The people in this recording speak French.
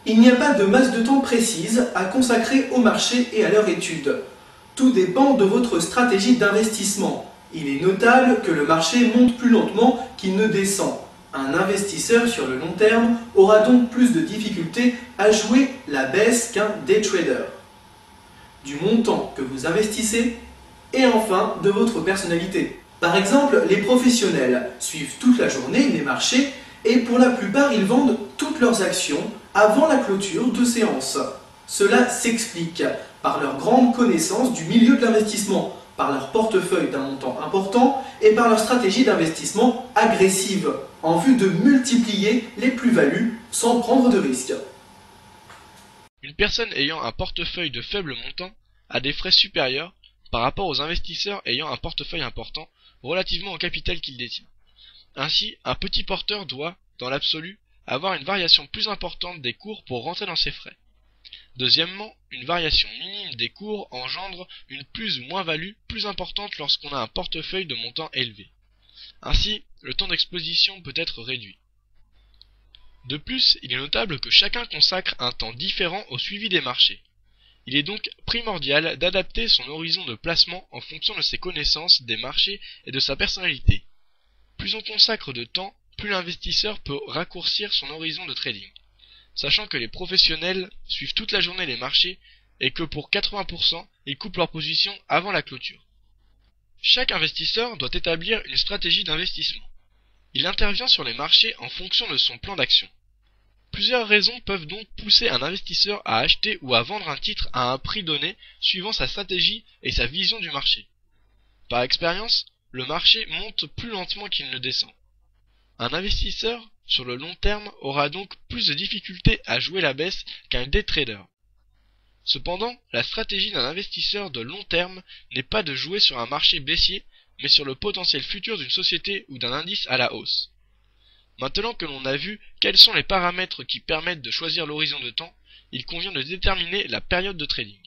Il n'y a pas de masse de temps précise à consacrer au marché et à leur étude. Tout dépend de votre stratégie d'investissement. Il est notable que le marché monte plus lentement qu'il ne descend. Un investisseur sur le long terme aura donc plus de difficultés à jouer la baisse qu'un day trader. Du montant que vous investissez et enfin de votre personnalité. Par exemple, les professionnels suivent toute la journée les marchés et pour la plupart ils vendent toutes leurs actions avant la clôture de séance. Cela s'explique par leur grande connaissance du milieu de l'investissement, par leur portefeuille d'un montant important et par leur stratégie d'investissement agressive en vue de multiplier les plus-values sans prendre de risques. Une personne ayant un portefeuille de faible montant a des frais supérieurs par rapport aux investisseurs ayant un portefeuille important relativement au capital qu'il détient. Ainsi, un petit porteur doit, dans l'absolu, avoir une variation plus importante des cours pour rentrer dans ses frais. Deuxièmement, une variation minime des cours engendre une plus ou moins-value plus importante lorsqu'on a un portefeuille de montant élevé. Ainsi, le temps d'exposition peut être réduit. De plus, il est notable que chacun consacre un temps différent au suivi des marchés. Il est donc primordial d'adapter son horizon de placement en fonction de ses connaissances des marchés et de sa personnalité. Plus on consacre de temps, plus l'investisseur peut raccourcir son horizon de trading, sachant que les professionnels suivent toute la journée les marchés et que pour 80%, ils coupent leur position avant la clôture. Chaque investisseur doit établir une stratégie d'investissement. Il intervient sur les marchés en fonction de son plan d'action. Plusieurs raisons peuvent donc pousser un investisseur à acheter ou à vendre un titre à un prix donné suivant sa stratégie et sa vision du marché. Par expérience, le marché monte plus lentement qu'il ne descend. Un investisseur, sur le long terme, aura donc plus de difficultés à jouer la baisse qu'un day trader. Cependant, la stratégie d'un investisseur de long terme n'est pas de jouer sur un marché baissier, mais sur le potentiel futur d'une société ou d'un indice à la hausse. Maintenant que l'on a vu quels sont les paramètres qui permettent de choisir l'horizon de temps, il convient de déterminer la période de trading.